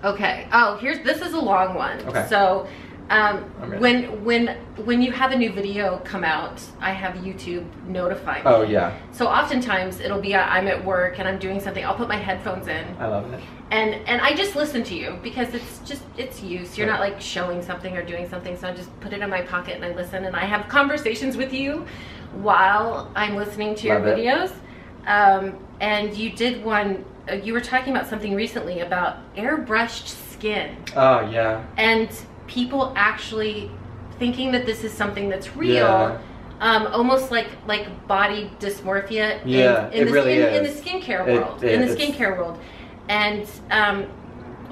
Okay. Oh, this is a long one. Okay. So, when you have a new video come out, I have YouTube notify me. Oh yeah. So oftentimes it'll be I'm at work and I'm doing something. I'll put my headphones in. I love it. And I just listen to you because it's use. You're not like showing something or doing something. So I just put it in my pocket and I listen, and I have conversations with you while I'm listening to your videos. And you did one. You were talking about something recently about airbrushed skin. Oh yeah. And people actually thinking that this is something that's real, almost like body dysmorphia in the skincare world. In the skincare world. And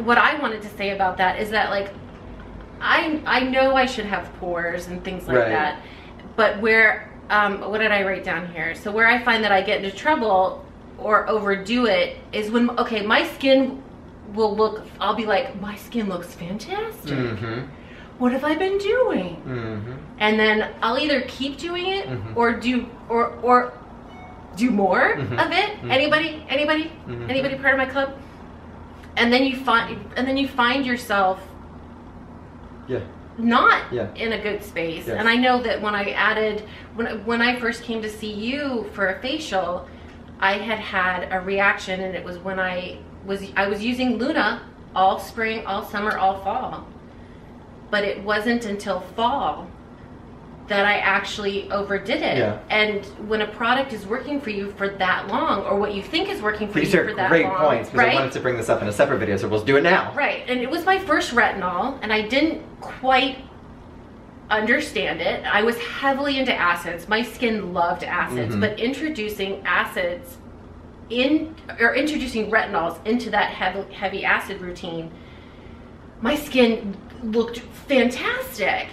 what I wanted to say about that is that, like, I know I should have pores and things like that, but where what did I write down here? So where I find that I get into trouble or overdo it is when my skin will look, I'll be like, my skin looks fantastic. What have I been doing? And then I'll either keep doing it or do more of it. Anybody part of my club? And then you find yourself not in a good space. And I know that when when I first came to see you for a facial, I had a reaction, and it was when I was using Luna all spring, all summer, all fall. But it wasn't until fall that I actually overdid it. And when a product is working for you for that long, or what you think is working for you for that long. These are great points, because I wanted to bring this up in a separate video, so we'll do it now. Right, and it was my first retinol, and I didn't quite understand it. I was heavily into acids. My skin loved acids, but introducing acids introducing retinols into that heavy acid routine, my skin looked fantastic.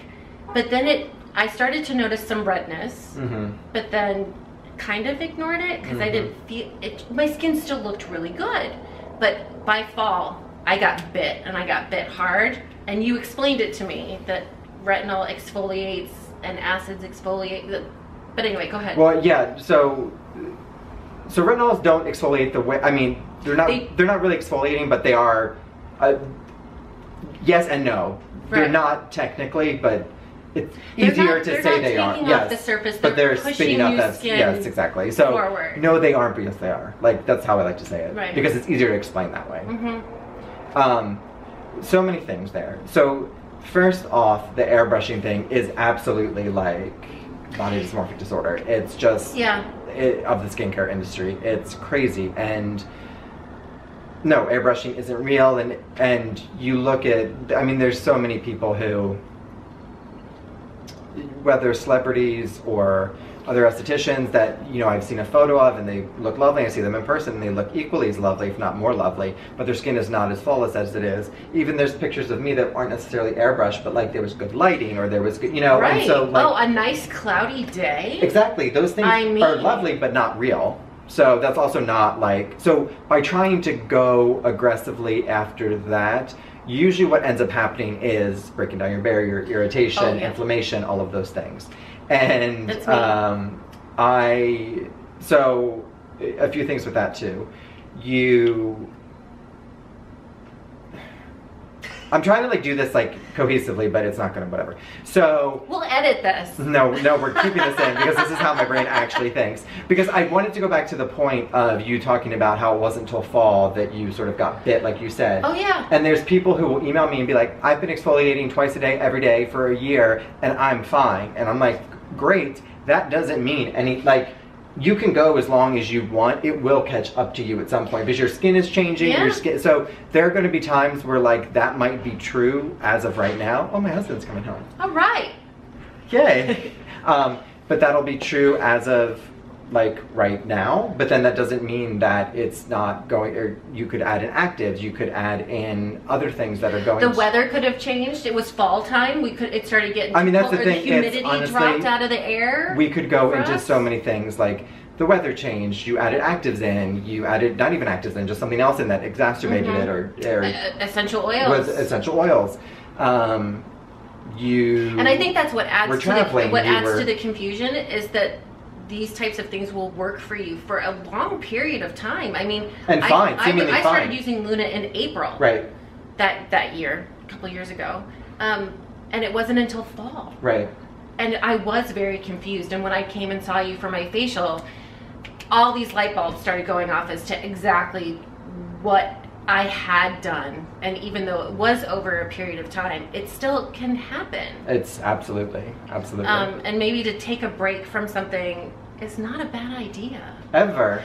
But then I started to notice some redness, but then kind of ignored it because I didn't feel it. My skin still looked really good, but by fall I got bit, and I got bit hard. And you explained it to me that retinol exfoliates and acids exfoliate. But anyway, go ahead. Well, yeah. So retinols don't exfoliate the way. I mean, they're not really exfoliating, but they are. Yes and no. They're not technically, but it's easier to say they are. Yes, the surface, but they're spitting up that. Yes, exactly. So forward. No, they aren't, but yes, they are. Like, that's how I like to say it, because it's easier to explain that way. So many things there. So first off, the airbrushing thing is absolutely like body dysmorphic disorder. It's just of the skincare industry. It's crazy. And no, airbrushing isn't real. And you look at, I mean, there's so many people who, whether celebrities or other estheticians that, you know, I've seen a photo of and they look lovely. I see them in person and they look equally as lovely, if not more lovely, but their skin is not as flawless as it is. Even there's pictures of me that aren't necessarily airbrushed, but like there was good lighting or there was good, you know, and so like, a nice cloudy day. Exactly, those things are lovely but not real. So that's also not like, so by trying to go aggressively after that, usually what ends up happening is breaking down your barrier, irritation, inflammation, all of those things. And so a few things with that too. I'm trying to like do this like cohesively, but it's not gonna, whatever. So we'll edit this. No, we're keeping this in because this is how my brain actually thinks. Because I wanted to go back to the point of you talking about how it wasn't until fall that you sort of got bit, like you said. Oh yeah. And there's people who will email me and be like, I've been exfoliating twice a day, every day for a year, and I'm fine. And I'm like, great. That doesn't mean any, like, you can go as long as you want. It will catch up to you at some point because your skin is changing. Your skin, so there are going to be times where like that might be true as of right now. Oh, my husband's coming home. All right. Yay. But that'll be true as of like right now. But then that doesn't mean that it's not going. Or you could add in actives. You could add in other things that are going. The weather could have changed. It was fall time. It started getting. I mean, that's the thing. The humidity dropped out of the air. We could go into so many things like the weather changed. You added actives in. You added not even actives in, just something else in that exacerbated it, or essential oils. Was essential oils. And I think that's what adds to the confusion is that these types of things will work for you for a long period of time. I mean, I started using Luna in April. Right. that year, a couple years ago. And it wasn't until fall. Right. And I was very confused. And when I came and saw you for my facial, all these light bulbs started going off as to exactly what I had done. And even though it was over a period of time, it still can happen. It's absolutely. And maybe to take a break from something is not a bad idea. Ever.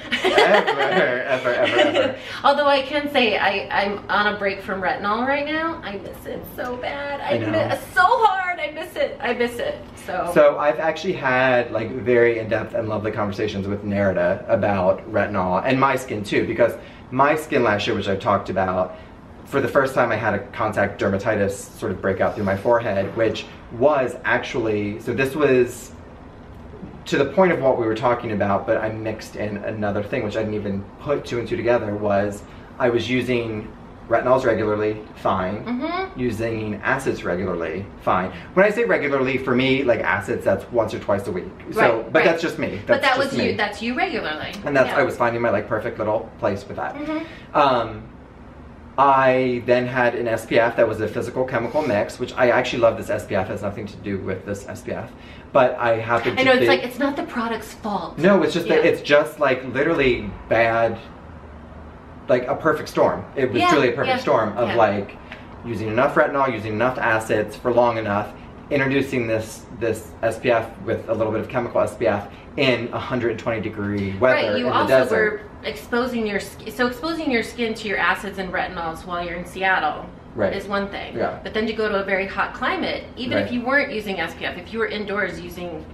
Although I can say I'm on a break from retinol right now. I miss it so bad. I miss so hard. I miss it. So I've actually had like very in-depth and lovely conversations with Nerida about retinol and my skin too, because my skin last year, which I've talked about, for the first time I had a contact dermatitis sort of breakout through my forehead, which was actually, so this was to the point of what we were talking about, but I mixed in another thing, which I didn't even put 2 and 2 together, was I was using retinols regularly, fine. Using acids regularly, fine. When I say regularly, for me, like acids, that's once or twice a week. So, but that's just me. But that was you. That's you regularly. And that's I was finding my like perfect little place with that. I then had an SPF that was a physical chemical mix, which I actually love. This SPF, it has nothing to do with this SPF, but I happened to I know, it's like, it's not the product's fault. No, it's just that it's just like literally bad, like a perfect storm. It was truly a perfect storm of like using enough retinol, using enough acids for long enough, introducing this SPF with a little bit of chemical SPF in 120-degree weather you in also the desert. were exposing your skin to your acids and retinols while you're in Seattle is one thing. But then to go to a very hot climate, even if you weren't using SPF, if you were indoors using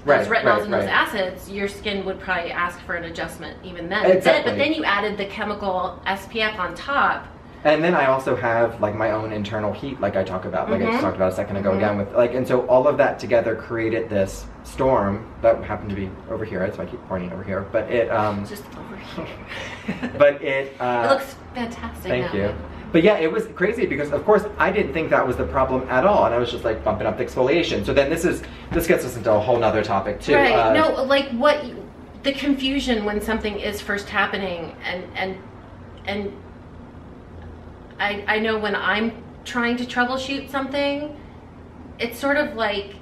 those retinols and those acids, your skin would probably ask for an adjustment even then. Exactly. But then you added the chemical SPF on top. And then I also have like my own internal heat, like I talk about, like I just talked about a second ago again with like, and so all of that together created this storm that happened to be over here. That's why I keep pointing over here, but it just over here. But it looks fantastic. Thank you. But yeah, it was crazy because of course I didn't think that was the problem at all, and I was just like bumping up the exfoliation. So then this gets us into a whole nother topic too. Right. No, like the confusion when something is first happening, and I know when I'm trying to troubleshoot something, it's sort of like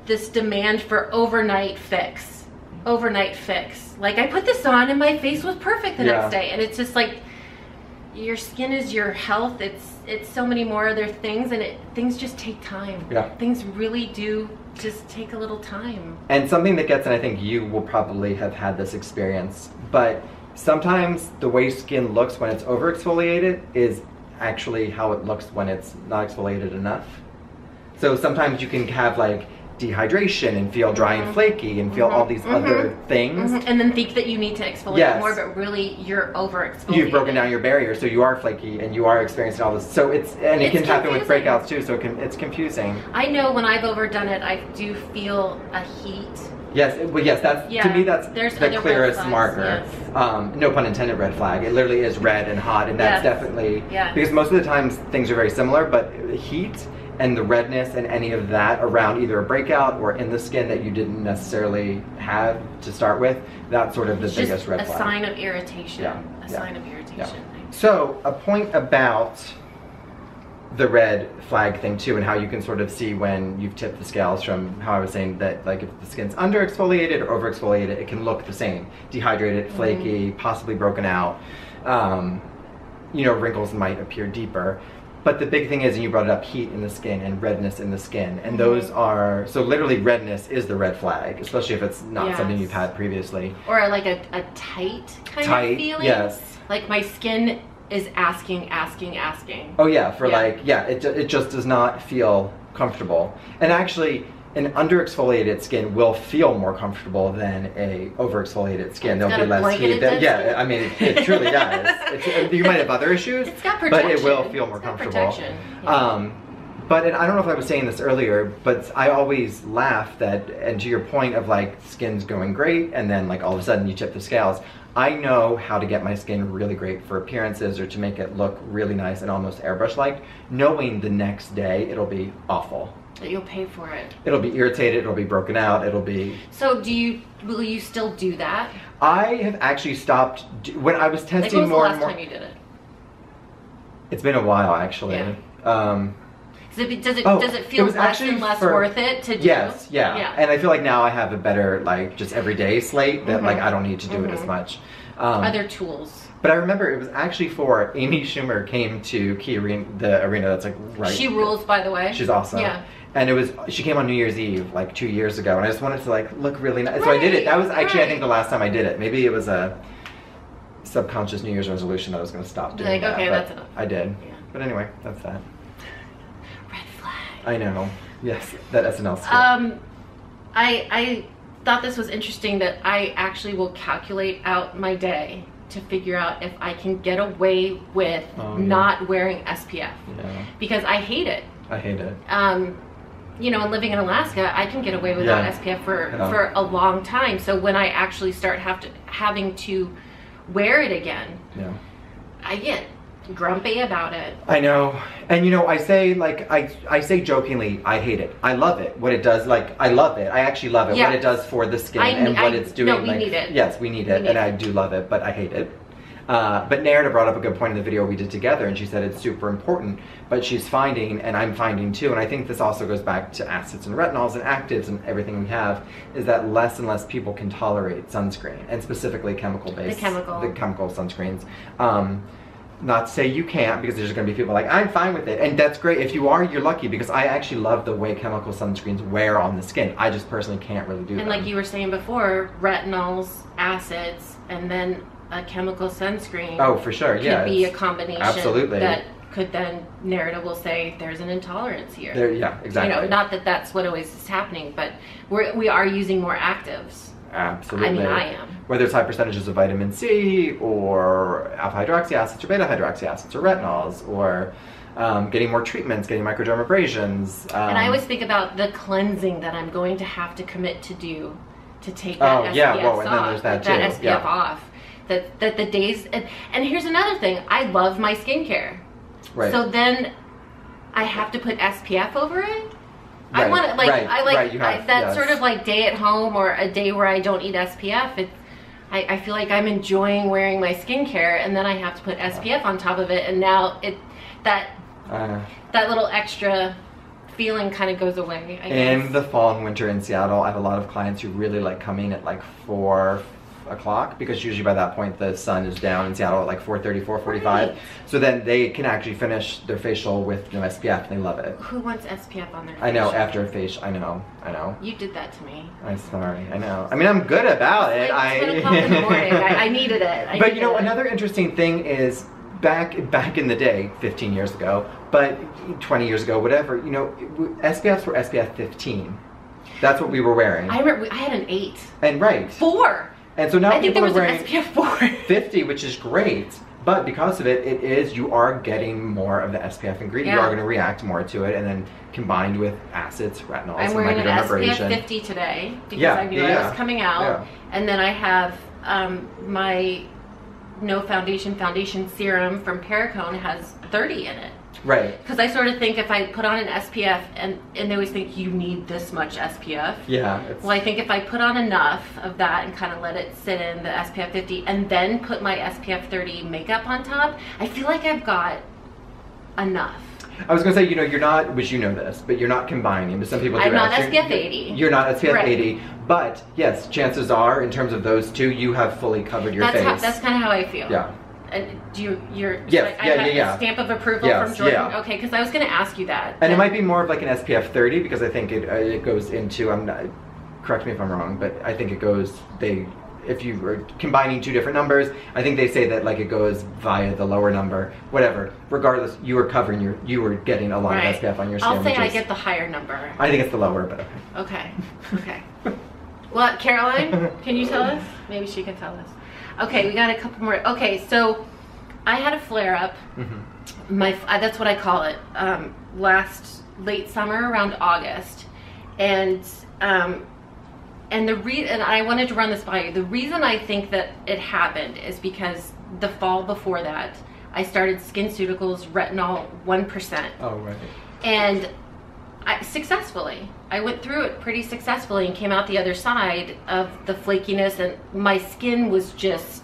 this demand for overnight fix. Like I put this on and my face was perfect the next day, and it's just like your skin is your health. It's so many more other things, and things just take time. Things really do just take a little time. And something that gets, and I think you will probably have had this experience, but sometimes the way skin looks when it's over exfoliated is actually how it looks when it's not exfoliated enough. So sometimes you can have like dehydration and feel dry and flaky and feel all these other things. And then think that you need to exfoliate more, but really you're over exfoliating. You've broken down your barrier, so you are flaky and you are experiencing all this. So it can happen with breakouts too, so it's confusing. I know when I've overdone it, I do feel a heat. Yes, to me that's the clearest marker. No pun intended, red flag. It literally is red and hot, and that's definitely because most of the times things are very similar, but heat and the redness and any of that around either a breakout or in the skin that you didn't necessarily have to start with, that's sort of the biggest red flag. A sign of irritation. A sign of irritation. So a point about the red flag thing too, and how you can sort of see when you've tipped the scales from how I was saying that like if the skin's under exfoliated or over exfoliated, it can look the same. Dehydrated, flaky, possibly broken out. You know, wrinkles might appear deeper. But the big thing is, and you brought it up, heat in the skin and redness in the skin. And those are, so literally redness is the red flag, especially if it's not something you've had previously. Or like a tight kind of feeling. Yes. Like my skin is asking. Oh yeah, it just does not feel comfortable. And actually, an under exfoliated skin will feel more comfortable than a over exfoliated skin. There'll be less heat. I mean, it truly does. You might have other issues, it's got protection, but it will feel more comfortable. But and I don't know if I was saying this earlier, but I always laugh that, and to your point of like skin's going great, and then like all of a sudden you tip the scales. I know how to get my skin really great for appearances or to make it look really nice and almost airbrush-like, knowing the next day it'll be awful. That you'll pay for it. It'll be irritated, it'll be broken out, it'll be... So will you still do that? I have actually stopped, when I was testing more and more... When was the last time you did it? It's been a while, actually. Yeah. Does it feel less and less worth it to do? Yes, yeah. And I feel like now I have a better, like, just everyday slate that, like, I don't need to do it as much. Other tools. But I remember it was actually for Amy Schumer came to Key Arena, the arena that's like right. She rules, by the way. She's awesome. Yeah. And she came on New Year's Eve like 2 years ago, and I just wanted to like look really nice. Right, so I did it. That was actually I think the last time I did it. Maybe it was a subconscious New Year's resolution that I was going to stop doing. Like, okay, that's enough. I did. Yeah. But anyway, that's that. Red flag. I know. Yes, that SNL skit. I thought this was interesting that I actually will calculate out my day to figure out if I can get away with not wearing SPF. Yeah. Because I hate it. I hate it. You know, and living in Alaska, I can get away without SPF for a long time. So when I actually start having to wear it again, I get grumpy about it. I know. And you know, I say like I say jokingly, I hate it. I love it. What it does, like I love it. I actually love it. What it does for the skin and what it's doing. No, we need it. Yes, we need it. And I do love it, but I hate it. But Narita brought up a good point in the video we did together, and she said it's super important, but she's finding, and I'm finding too, and I think this also goes back to acids and retinols and actives and everything we have, is that less and less people can tolerate sunscreen, and specifically chemical-based. The chemical sunscreens. Not to say you can't, because there's going to be people like, I'm fine with it. And that's great. If you are, you're lucky, because I actually love the way chemical sunscreens wear on the skin. I just personally can't really do that. And like you were saying before, retinols, acids, and then a chemical sunscreen. Oh, for sure. Could be a combination. Absolutely. That could then, narrative will say, there's an intolerance here. Yeah, exactly. You know, not that that's what always is happening, but we are using more actives. Absolutely. I mean, I am. Whether it's high percentages of vitamin C or alpha hydroxy acids or beta hydroxy acids or retinols or getting more treatments, getting microdermabrasions. And I always think about the cleansing that I'm going to have to commit to do to take that SPF off. And then there's that too. That SPF off. That the days, and here's another thing, I love my skincare. Right. So then I have to put SPF over it? Right, I want to, like, that sort of like day at home or a day where I don't eat SPF. I feel like I'm enjoying wearing my skincare, and then I have to put SPF on top of it, and now that little extra feeling kind of goes away, I guess. In the fall and winter in Seattle, I have a lot of clients who really like coming at like 4 o'clock, because usually by that point the sun is down in Seattle at like 4:30, 4:45. Right. So then they can actually finish their facial with no SPF, and they love it. Who wants SPF on their facial? I know, after a facial. I know. You did that to me. I'm sorry. I know. I mean, I'm good about it. Like 10 o'clock in the morning. I needed it. But you know, another interesting thing is back in the day, 15 years ago, but 20 years ago, whatever, you know, SPFs were SPF 15. That's what we were wearing. I remember I had an 8. And 4. And so now I think people there are was wearing an SPF 4. 50, which is great. But because of it, you are getting more of the SPF ingredient. You are going to react more to it, and then combined with acids, retinols, I'm wearing an SPF 50 today because I knew I was coming out. And then I have my No Foundation serum from Perricone has 30 in it. Right. Because I sort of think if I put on an SPF, and they always think you need this much SPF. Yeah. Well, I think if I put on enough of that and kind of let it sit in the SPF 50 and then put my SPF 30 makeup on top, I feel like I've got enough. I was going to say, you know, you're not, which you know this, but you're not combining, but some people do. I'm not SPF 80. You're not SPF 80, but yes, chances are, in terms of those two, you have fully covered your face. That's kind of how I feel. Yeah. And you're yes, I have a stamp of approval from Jordan. Yeah. Okay, because I was going to ask you that. And it might be more of like an SPF 30, because I think it goes into, correct me if I'm wrong, but I think it goes, if you were combining two different numbers, I think they say that like it goes via the lower number, whatever. Regardless, you were covering you were getting a lot of SPF on your skin. I'll say I get the higher number. I think it's the lower, but okay. Okay. Well, Caroline, can you tell us? Maybe she can tell us. Okay, we got a couple more. Okay, so I had a flare-up. Mm-hmm. That's what I call it. Late summer, around August, and I wanted to run this by you. The reason I think that it happened is because the fall before that, I started SkinCeuticals Retinol 1%. Oh, right. And I went through it pretty successfully and came out the other side of the flakiness, and my skin was just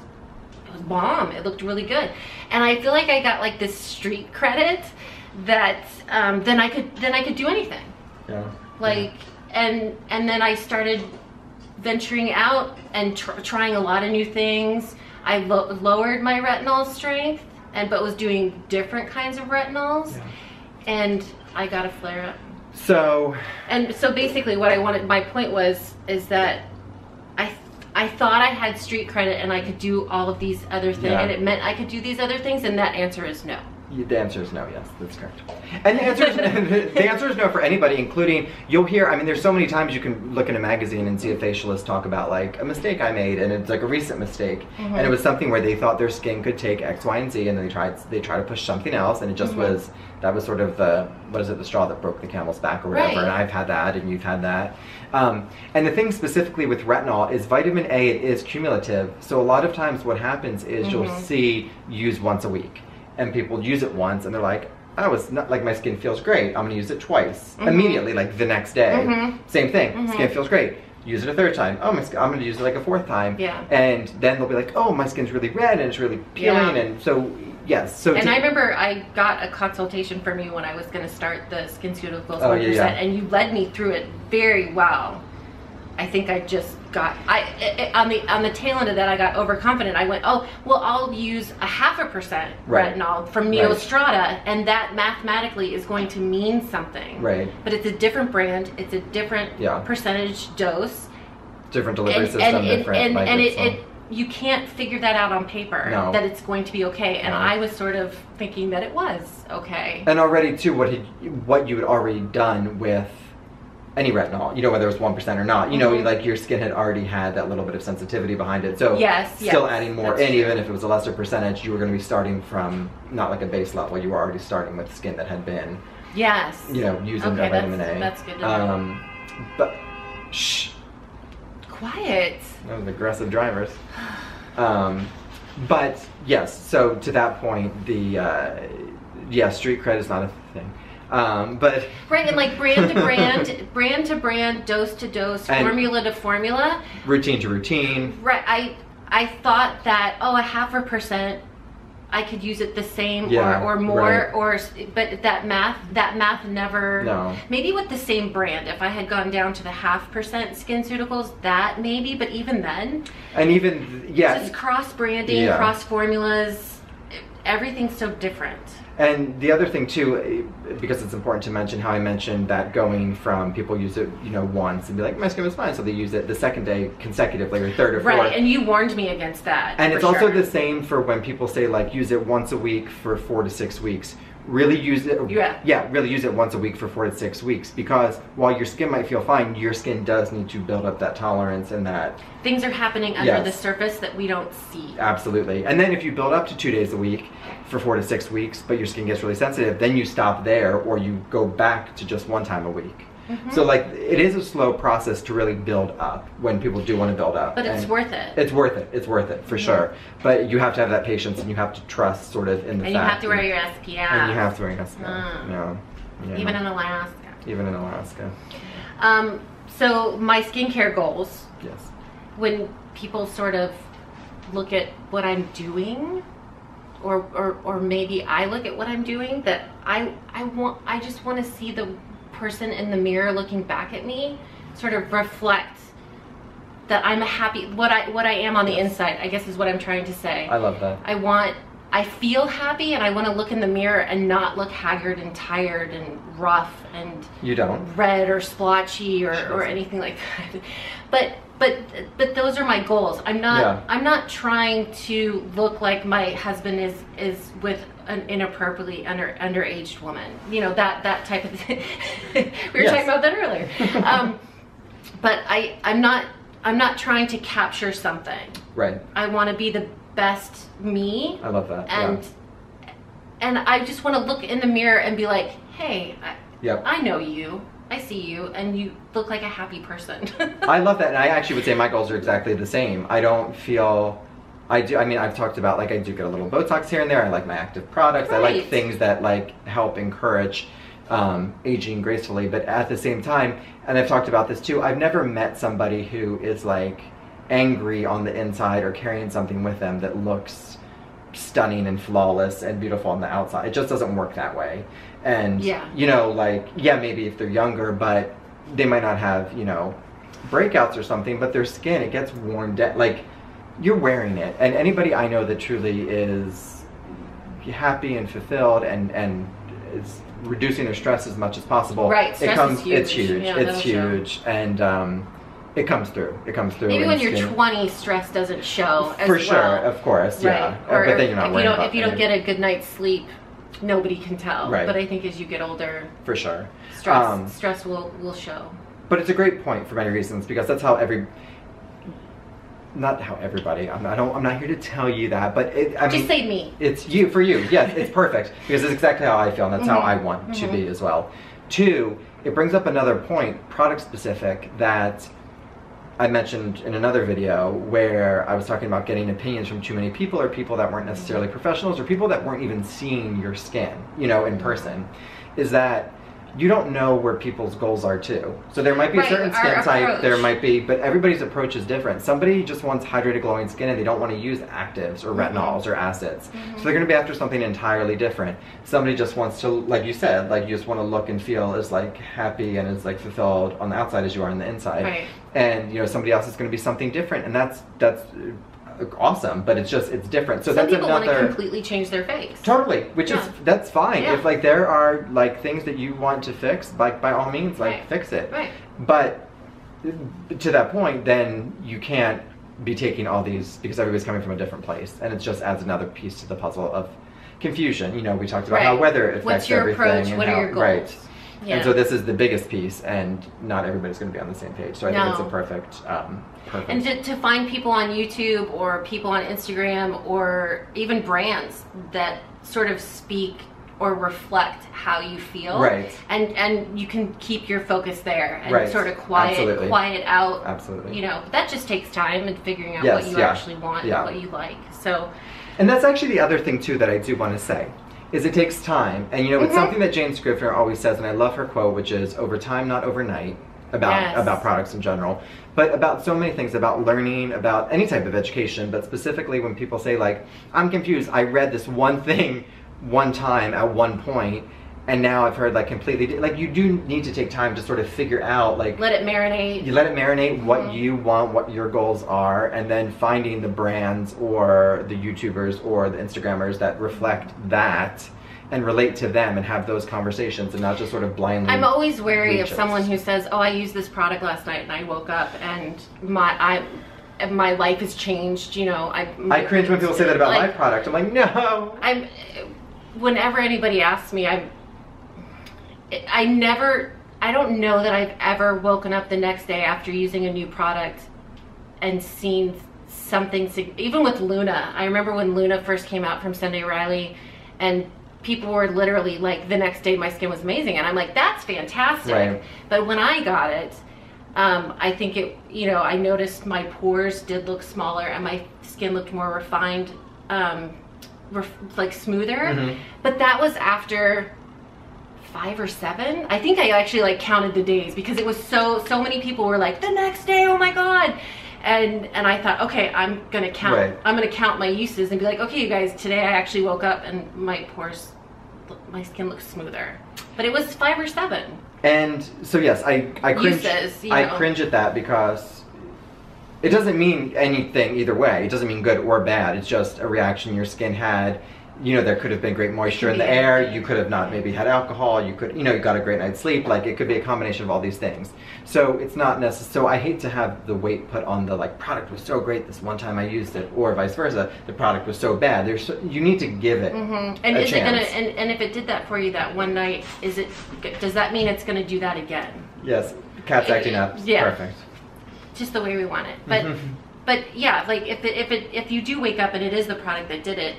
was bomb. It looked really good. And I feel like I got like this street credit that then I could do anything. Yeah. Like, and then I started venturing out and trying a lot of new things. I lowered my retinol strength, but was doing different kinds of retinols, and I got a flare up. So basically what I wanted, my point is that I thought I had street credit and I could do all of these other things, and it meant I could do these other things, and that answer is no. The answer is no, yes, that's correct. And the answer is no for anybody, including, you'll hear, I mean, there's so many times you can look in a magazine and see a facialist talk about like a mistake I made, and it's like a recent mistake, and it was something where they thought their skin could take X, Y, and Z, and then they tried to push something else, and it just was, that was sort of the, what is it, the straw that broke the camel's back or whatever, and I've had that, and you've had that. And the thing specifically with retinol is vitamin A, it is cumulative, so a lot of times what happens is you'll see use once a week. And people use it once, and they're like, "Oh, it's not like my skin feels great. I'm gonna use it twice immediately, like the next day. Same thing. Skin feels great. Use it a third time. Oh, I'm gonna use it like a fourth time. And then they'll be like, "Oh, my skin's really red and it's really peeling." And so, yes. So. And I remember I got a consultation from you when I was gonna start the SkinCeuticals 1%, and you led me through it very well. I think I just got, on the tail end of that, I got overconfident. I went, oh, well, I'll use a 0.5% retinol from Neostrata, and that mathematically is going to mean something. But it's a different brand, it's a different percentage dose. Different delivery system, different. You can't figure that out on paper, that it's going to be okay. And I was sort of thinking that it was okay. And already, too, what you had already done with any retinol, you know, whether it was 1% or not, you know, like your skin had already had that little bit of sensitivity behind it. So still adding more in, even if it was a lesser percentage, you were going to be starting from not like a base level. You were already starting with skin that had been, you know, using that vitamin A. That's good to know. But, shh. Quiet. Those aggressive drivers. But yes, so to that point, the, street cred is not a thing. But right, and like brand to brand, dose to dose, formula to formula, routine to routine. Right. I thought that, oh, a 0.5%, I could use it the same or more, but that math never. Maybe with the same brand, if I had gone down to the 0.5% SkinCeuticals, that maybe, but even then, and even just cross branding, cross formulas, everything's so different. And the other thing too, because it's important to mention how I mentioned that going from people use it, you know, once and be like, my skin was fine, so they use it the second day consecutively or third or fourth. Right, and you warned me against that. And it's also the same for when people say like use it once a week for 4 to 6 weeks. Really use it, really use it once a week for 4 to 6 weeks, because while your skin might feel fine, your skin does need to build up that tolerance and that things are happening under the surface that we don't see. Absolutely. And then if you build up to 2 days a week for 4 to 6 weeks, but your skin gets really sensitive, then you stop there or you go back to just 1 time a week. So like it is a slow process to really build up when people do want to build up. But it's worth it. It's worth it. It's worth it for sure. But you have to have that patience, and you have to trust sort of in the fact. And you have to wear your SPF. And you have to wear your SPF. Even in Alaska. Even in Alaska. So my skincare goals. Yes. When people sort of look at what I'm doing, or maybe I look at what I'm doing, that I just want to see the person in the mirror looking back at me sort of reflect that I'm a happy, what I am on the inside, I guess is what I'm trying to say. I love that. I feel happy, and I want to look in the mirror and not look haggard and tired and rough and red or splotchy or anything like that. But those are my goals. I'm not trying to look like my husband is with an inappropriately underaged woman. You know, that type of thing. We were talking about that earlier. But I'm not trying to capture something. Right. I want to be the best me. I love that. And I just want to look in the mirror and be like, hey, I know you. I see you, and you look like a happy person. I love that, and I actually would say my goals are exactly the same. I don't feel, I mean, I've talked about, like, I do get a little Botox here and there. I like my active products. I like things that, like, help encourage aging gracefully, but at the same time, and I've talked about this too, I've never met somebody who is, like, angry on the inside or carrying something with them that looks stunning and flawless and beautiful on the outside. It just doesn't work that way. And, you know, like, yeah, maybe if they're younger, but they might not have, you know, breakouts or something, but their skin, it gets worn down. Like, you're wearing it. And anybody I know that truly is happy and fulfilled and is reducing their stress as much as possible. Right, stress is huge. It's huge. Yeah, it's huge. And it comes through. It comes through. Maybe when you're 20, stress doesn't show as For sure, of course, yeah. Or but then you're not worrying about it. If you don't get a good night's sleep, nobody can tell. Right. But I think as you get older, for sure, stress will show. But it's a great point for many reasons, because that's how not how everybody. I'm not here to tell you that, but just say me. It's you for you. Yes, it's perfect because it's exactly how I feel, and that's how I want to be as well. 2, it brings up another point, product specific, that I mentioned in another video where I was talking about getting opinions from too many people, or people that weren't necessarily professionals, or people that weren't even seeing your skin, you know, in person. Is that you don't know where people's goals are too. So there might be a certain skin type, there might be, but everybody's approach is different. Somebody just wants hydrated, glowing skin and they don't want to use actives or retinols or acids. So they're going to be after something entirely different. Somebody just wants to, like you said, like you just want to look and feel as like happy and as like fulfilled on the outside as you are on the inside. Right. And you know, somebody else is going to be something different, and that's awesome, but it's different. So some people want to completely change their face. Totally, which is that's fine. If like there are like things that you want to fix, like by all means, like fix it. Right. But to that point, then you can't be taking all these, because everybody's coming from a different place, and it just adds another piece to the puzzle of confusion. You know, we talked about how weather affects What's your everything. approach? And what are your goals? Right. Yeah. And so this is the biggest piece, and not everybody's going to be on the same page. So I think it's a perfect. And to find people on YouTube or people on Instagram or even brands that sort of speak or reflect how you feel, right? And you can keep your focus there and sort of quiet out. Absolutely. You know, that just takes time and figuring out what you actually want and what you like. So. And that's actually the other thing too that I do want to say. Is it takes time, and you know, it's something that Jane Scrivener always says, and I love her quote, which is over time, not overnight, about products in general, but about so many things, about learning, about any type of education, but specifically when people say like, I'm confused, I read this one thing one time at one point, and now I've heard like completely, like you do need to take time to sort of figure out, like let it marinate. You let it marinate what you want, what your goals are, and then finding the brands or the YouTubers or the Instagrammers that reflect that and relate to them and have those conversations and not just sort of blindly. I'm always wary of someone who says, oh, I used this product last night and I woke up and my life has changed, you know. I cringe when people say that about my product. I'm like, no. Whenever anybody asks me, I don't know that I've ever woken up the next day after using a new product and seen something, even with Luna. I remember when Luna first came out from Sunday Riley, and people were literally like, the next day my skin was amazing, and I'm like, that's fantastic. Right. But when I got it, I think it, you know, I noticed my pores did look smaller and my skin looked more refined, like smoother. But that was after 5 or 7. I think I actually like counted the days, because it was so many people were like, the next day, oh my god. And I thought, okay, I'm gonna count. I'm gonna count my uses and be like, okay, you guys, today I actually woke up and my my skin looks smoother. But it was 5 or 7. And so yes, I cringe. Uses, I cringe at that, because it doesn't mean anything either way. It doesn't mean good or bad. It's just a reaction your skin had. You know, there could have been great moisture in the air. You could have not maybe had alcohol. You could, you know, you got a great night's sleep. Like, it could be a combination of all these things. So it's not necessary. So I hate to have the weight put on the, like, product was so great this one time I used it, or vice versa, the product was so bad. You need to give it and a is chance. It gonna, and if it did that for you that one night, does that mean it's gonna do that again? Yes, cat's acting up. Yeah. Perfect. Just the way we want it. But but yeah, like if you do wake up and it is the product that did it,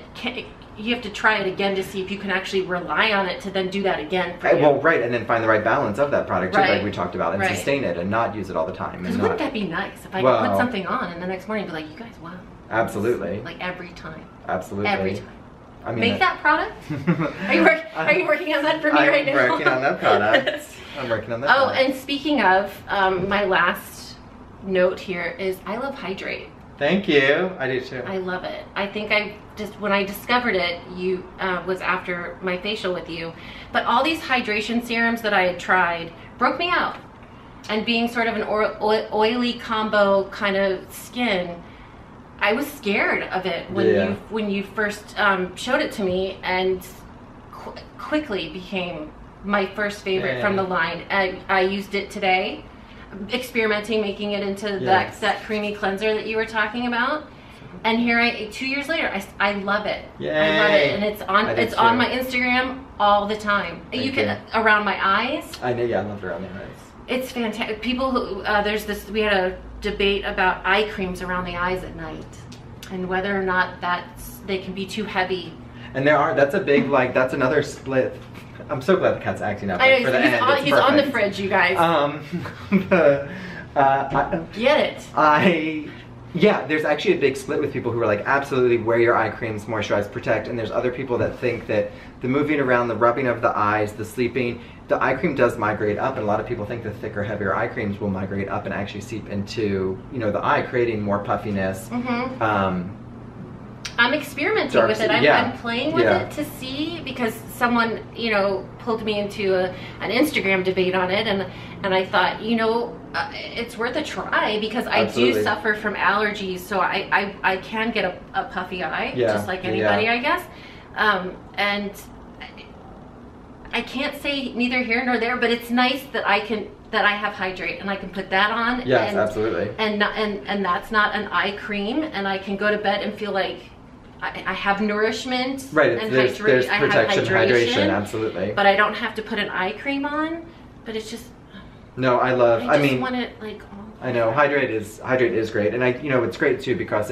you have to try it again to see if you can actually rely on it to then do that again for you. Well, right, and then find the right balance of that product too, like we talked about, and sustain it and not use it all the time. Because wouldn't that be nice if I could put something on and the next morning be like, you guys, wow. Absolutely. Like every time. Absolutely. Every time. I mean, make that product? Are you working on that for me right now? I'm working on that product. I'm working on that product. And speaking of, my last note here is I love Hydrate. Thank you. I do too. I love it. I think when I discovered it, was after my facial with you. But all these hydration serums that I had tried broke me out. And being sort of an oily combo kind of skin, I was scared of it when you first showed it to me, and quickly became my first favorite from the line. I used it today, experimenting, making it into that creamy cleanser that you were talking about. And here 2 years later, I love it. Yay. I love it, and it's on my Instagram all the time. You can around my eyes. I know, yeah, I love it around the eyes. It's fantastic. People who we had a debate about eye creams around the eyes at night, and whether or not they can be too heavy. And that's a big, like, that's another split. I'm so glad the cat's acting up. I know, he's on the fridge, you guys. Get it. Yeah, there's actually a big split with people who are like, absolutely wear your eye creams, moisturize, protect, and there's other people that think that the moving around, the rubbing of the eyes, the sleeping, the eye cream does migrate up, and a lot of people think the thicker, heavier eye creams will migrate up and actually seep into, the eye, creating more puffiness. I'm experimenting with it. I'm playing with it to see, because someone, pulled me into an Instagram debate on it, and I thought, it's worth a try, because I do suffer from allergies, so I can get a puffy eye, just like anybody, I guess. And I can't say neither here nor there, but it's nice that I have Hydrate, and I can put that on. Yes, absolutely. And that's not an eye cream, and I can go to bed and feel like I have nourishment. Right, and there's protection, hydration, absolutely. But I don't have to put an eye cream on. But it's just. No, I want it like. I know, Hydrate is great, and it's great too, because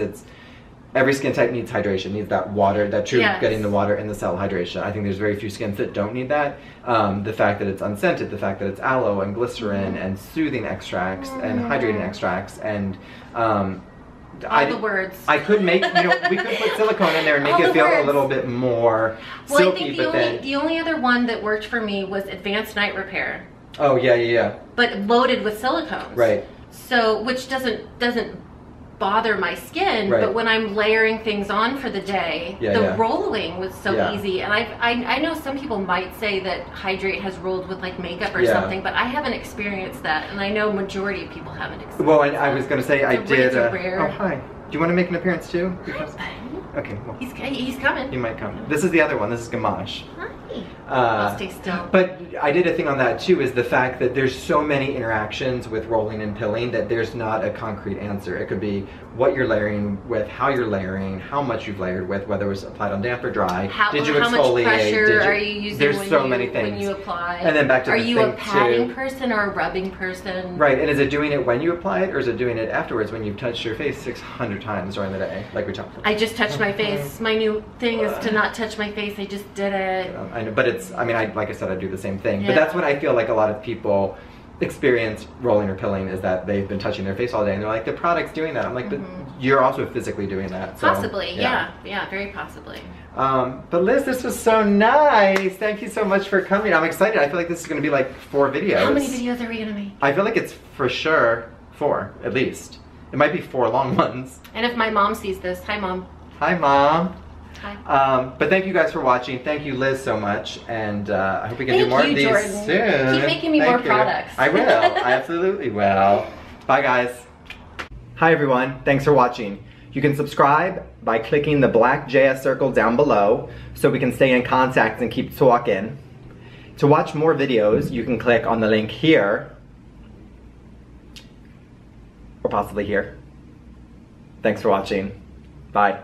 every skin type needs hydration, needs that water, getting the water in the cell hydration. I think there's very few skins that don't need that. The fact that it's unscented, the fact that it's aloe and glycerin and soothing extracts and hydrating extracts, and all the words. I could make, we could put silicone in there and make it feel a little bit more silky, I think the only other one that worked for me was Advanced Night Repair. Oh, yeah. But loaded with silicones. Right. So, which doesn't bother my skin, but when I'm layering things on for the day, rolling was so easy. And I know some people might say that Hydrate has rolled with like makeup or something, but I haven't experienced that, and I know majority of people haven't experienced Well, and I was going to say I did. Rare. Oh, hi. Do you want to make an appearance too? Okay, well. He's coming. He might come. This is the other one. This is Gamache. Hi. I'll stay still. But I did a thing on that too, is the fact that there's so many interactions with rolling and pilling that there's not a concrete answer. It could be what you're layering with, how you're layering, how much you've layered with, whether it was applied on damp or dry. Did you exfoliate? How much pressure are you using when you apply? And then back to Are you a patting person or a rubbing person? Right, and is it doing it when you apply it, or is it doing it afterwards when you've touched your face 600 times during the day, like we talked about? I just touched my face. My new thing is to not touch my face. I just did it. I know, but like I said, I do the same thing. Yeah. But that's what I feel like a lot of people experience rolling or pilling, is that they've been touching their face all day and they're like, the product's doing that. I'm like, but you're also physically doing that. So, possibly, yeah, very possibly. But Liz, this was so nice. Thank you so much for coming. I'm excited. I feel like this is going to be like 4 videos. How many videos are we going to make? I feel like it's for sure 4, at least. It might be 4 long ones. And if my mom sees this, hi Mom. Hi Mom. Hi. But thank you guys for watching. Thank you, Liz, so much, and I hope we can do more of these soon. Keep making me more products. I will. I absolutely will. Bye, guys. Hi, everyone. Thanks for watching. You can subscribe by clicking the black JS circle down below so we can stay in contact and keep talking. To watch more videos, you can click on the link here, or possibly here. Thanks for watching. Bye.